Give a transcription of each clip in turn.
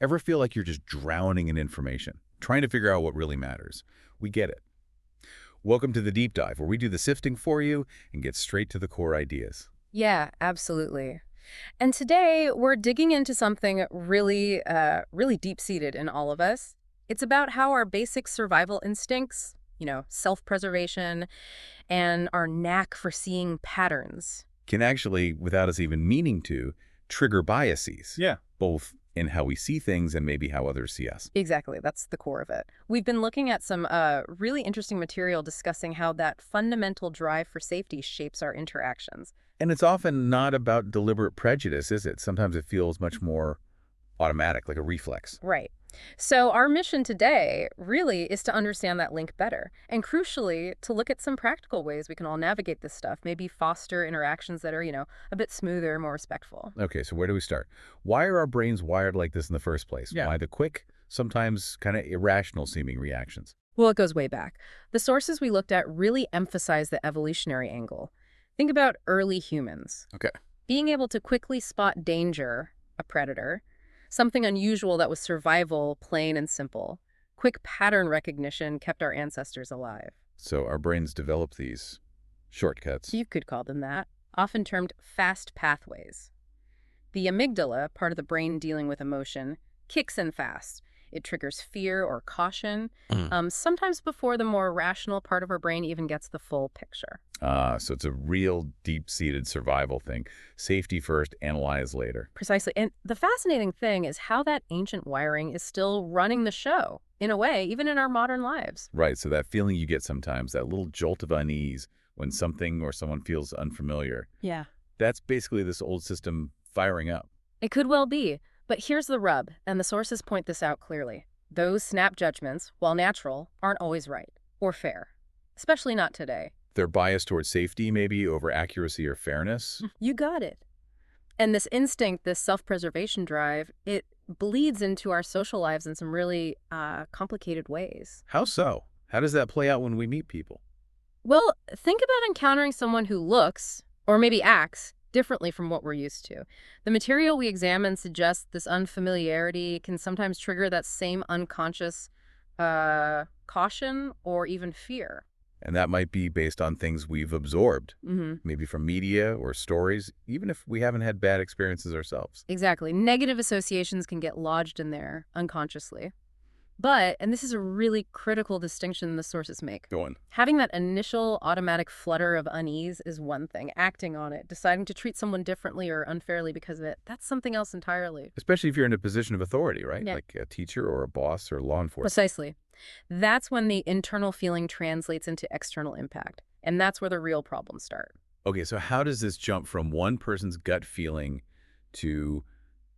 Ever feel like you're just drowning in information, trying to figure out what really matters? We get it. Welcome to the Deep Dive, where we do the sifting for you and get straight to the core ideas. Yeah, absolutely. And today we're digging into something really deep-seated in all of us. It's about how our basic survival instincts, self-preservation, and our knack for seeing patterns. Can actually, without us even meaning to, trigger biases. Yeah. Both in how we see things and maybe how others see us. Exactly, that's the core of it. We've been looking at some really interesting material discussing how that fundamental drive for safety shapes our interactions. And it's often not about deliberate prejudice, is it? Sometimes it feels much more automatic, like a reflex. Right. So our mission today really is to understand that link better, and crucially, to look at some practical ways we can all navigate this stuff, maybe foster interactions that are, a bit smoother, more respectful. Okay, so where do we start? Why are our brains wired like this in the first place? Yeah. Why the quick, sometimes kind of irrational-seeming reactions? Well, it goes way back. The sources we looked at really emphasize the evolutionary angle. Think about early humans. Okay. Being able to quickly spot danger, a predator, something unusual that was survival, plain and simple. Quick pattern recognition kept our ancestors alive. So our brains develop these shortcuts. You could call them that, often termed fast pathways. The amygdala, part of the brain dealing with emotion, kicks in fast. It triggers fear or caution, sometimes before the more rational part of our brain even gets the full picture. So it's a real deep-seated survival thing. Safety first, analyze later. Precisely. And the fascinating thing is how that ancient wiring is still running the show, in a way, even in our modern lives. Right, so that feeling you get sometimes, that little jolt of unease when something or someone feels unfamiliar, Yeah. that's basically this old system firing up. It could well be. But here's the rub, and the sources point this out clearly. Those snap judgments, while natural, aren't always right or fair, especially not today. They're biased towards safety, maybe, over accuracy or fairness. You got it. And this instinct, this self-preservation drive, it bleeds into our social lives in some really complicated ways. How so? How does that play out when we meet people? Well, think about encountering someone who looks, or maybe acts, differently from what we're used to. The material we examine suggests this unfamiliarity can sometimes trigger that same unconscious caution or even fear. And that might be based on things we've absorbed, Mm-hmm. maybe from media or stories, even if we haven't had bad experiences ourselves. Exactly. Negative associations can get lodged in there unconsciously. But, and this is a really critical distinction the sources make, Go on. having that initial automatic flutter of unease is one thing. Acting on it, deciding to treat someone differently or unfairly because of it, that's something else entirely. Especially if you're in a position of authority, right? Yeah. Like a teacher or a boss or law enforcement. Precisely. That's when the internal feeling translates into external impact. And that's where the real problems start. Okay, so how does this jump from one person's gut feeling to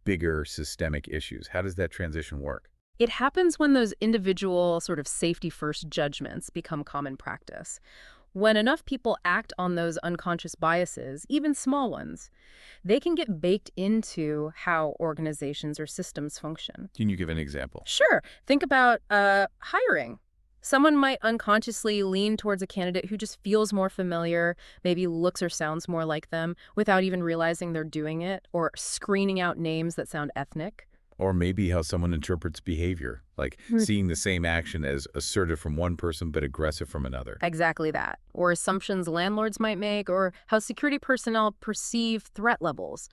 bigger systemic issues? How does that transition work? It happens when those individual sort of safety-first judgments become common practice. When enough people act on those unconscious biases, even small ones, they can get baked into how organizations or systems function. Can you give an example? Sure. Think about hiring. Someone might unconsciously lean towards a candidate who just feels more familiar, maybe looks or sounds more like them, without even realizing they're doing it, or screening out names that sound ethnic. Or maybe how someone interprets behavior, like seeing the same action as assertive from one person but aggressive from another. Exactly that. Or assumptions landlords might make, or how security personnel perceive threat levels.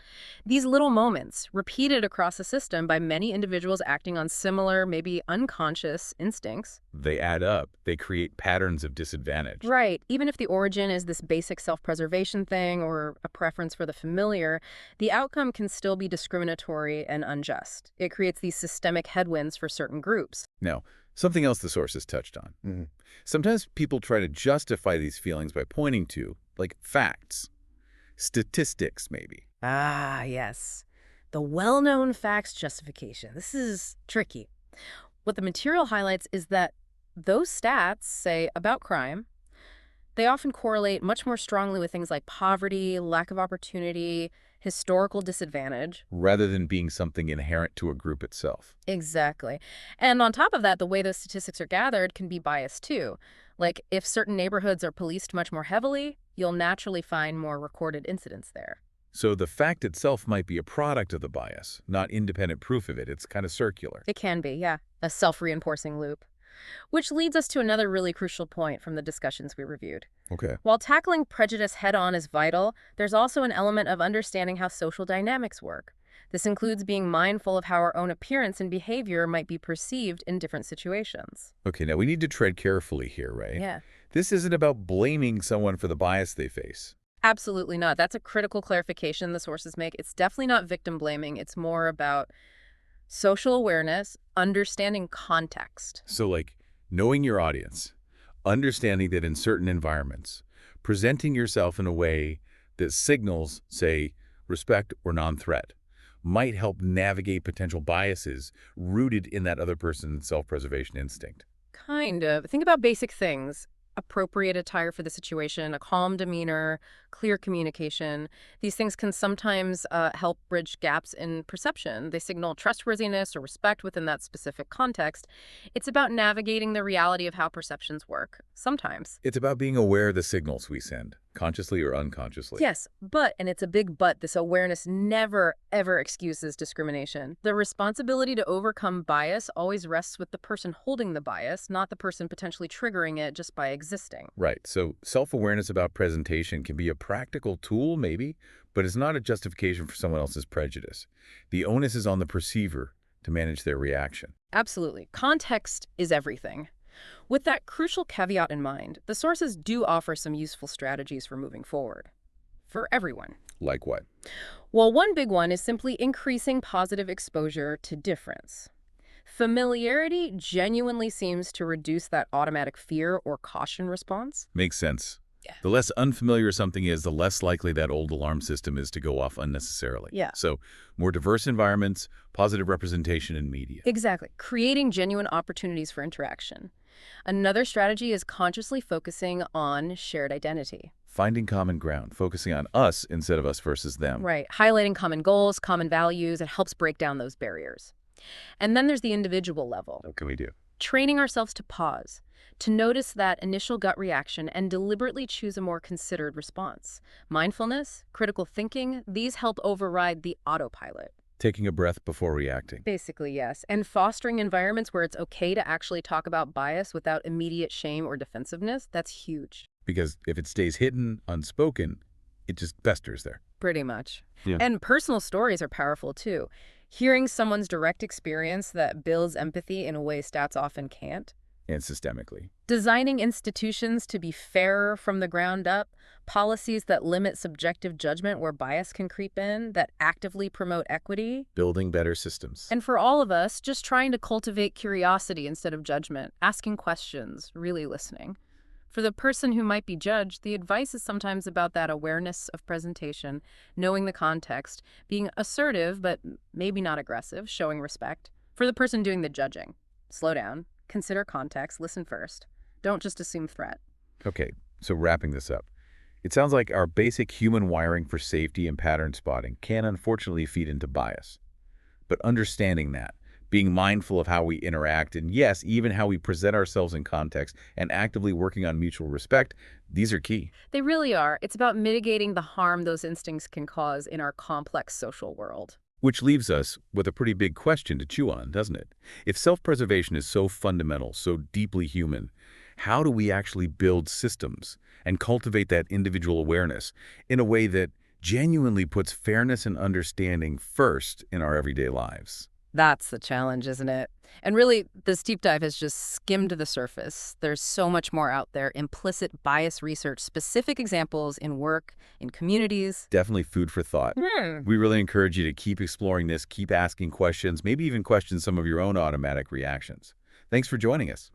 These little moments, repeated across a system by many individuals acting on similar, maybe unconscious instincts. They add up. They create patterns of disadvantage. Right. Even if the origin is this basic self-preservation thing or a preference for the familiar, the outcome can still be discriminatory and unjust. It creates these systemic headwinds for certain groups. Now, something else the sources touched on. Sometimes people try to justify these feelings by pointing to, like, facts, statistics maybe. Ah, yes. The well-known facts justification. This is tricky. What the material highlights is that those stats, say, about crime, they often correlate much more strongly with things like poverty, lack of opportunity, historical disadvantage. Rather than being something inherent to a group itself. Exactly. And on top of that, the way those statistics are gathered can be biased too. Like, if certain neighborhoods are policed much more heavily, you'll naturally find more recorded incidents there. So the fact itself might be a product of the bias, not independent proof of it. It's kind of circular. It can be, yeah, a self-reinforcing loop. Which leads us to another really crucial point from the discussions we reviewed. Okay. While tackling prejudice head-on is vital, there's also an element of understanding how social dynamics work. This includes being mindful of how our own appearance and behavior might be perceived in different situations. Okay, now we need to tread carefully here, right? Yeah. This isn't about blaming someone for the bias they face. Absolutely not. That's a critical clarification the sources make. It's definitely not victim blaming. It's more about social awareness, understanding context. So like knowing your audience, understanding that in certain environments, presenting yourself in a way that signals, say, respect or non-threat, might help navigate potential biases rooted in that other person's self-preservation instinct. Kind of. Think about basic things. Appropriate attire for the situation, a calm demeanor, clear communication. These things can sometimes help bridge gaps in perception. They signal trustworthiness or respect within that specific context. It's about navigating the reality of how perceptions work, sometimes. It's about being aware of the signals we send, consciously or unconsciously. Yes, but, and it's a big but, this awareness never, ever excuses discrimination. The responsibility to overcome bias always rests with the person holding the bias, not the person potentially triggering it just by existing. Right. So self-awareness about presentation can be a practical tool, maybe, but it's not a justification for someone else's prejudice. The onus is on the perceiver to manage their reaction. Absolutely. Context is everything. With that crucial caveat in mind, the sources do offer some useful strategies for moving forward. For everyone. Like what? Well, one big one is simply increasing positive exposure to difference. Familiarity genuinely seems to reduce that automatic fear or caution response. Makes sense. Yeah. The less unfamiliar something is, the less likely that old alarm system is to go off unnecessarily. Yeah. So more diverse environments, positive representation in media. Exactly. Creating genuine opportunities for interaction. Another strategy is consciously focusing on shared identity. Finding common ground, focusing on us instead of us versus them. Right. Highlighting common goals, common values. It helps break down those barriers. And then there's the individual level. What can we do? Training ourselves to pause, to notice that initial gut reaction and deliberately choose a more considered response. Mindfulness, critical thinking, these help override the autopilot. Taking a breath before reacting. Basically, yes. And fostering environments where it's okay to actually talk about bias without immediate shame or defensiveness, that's huge. Because if it stays hidden, unspoken, it just festers there. Pretty much. Yeah. And personal stories are powerful, too. Hearing someone's direct experience that builds empathy in a way stats often can't. And systemically. Designing institutions to be fairer from the ground up, policies that limit subjective judgment where bias can creep in, that actively promote equity. Building better systems. And for all of us, just trying to cultivate curiosity instead of judgment, asking questions, really listening. For the person who might be judged, the advice is sometimes about that awareness of presentation, knowing the context, being assertive but maybe not aggressive, showing respect. For the person doing the judging, slow down, consider context, listen first. Don't just assume threat. Okay, so wrapping this up. It sounds like our basic human wiring for safety and pattern spotting can unfortunately feed into bias. But understanding that, being mindful of how we interact, and yes, even how we present ourselves in context, and actively working on mutual respect, these are key. They really are. It's about mitigating the harm those instincts can cause in our complex social world. Which leaves us with a pretty big question to chew on, doesn't it? If self-preservation is so fundamental, so deeply human, how do we actually build systems and cultivate that individual awareness in a way that genuinely puts fairness and understanding first in our everyday lives? That's the challenge, isn't it? And really, this deep dive has just skimmed the surface. There's so much more out there. Implicit bias research, specific examples in work, in communities. Definitely food for thought. We really encourage you to keep exploring this, keep asking questions, maybe even question some of your own automatic reactions. Thanks for joining us.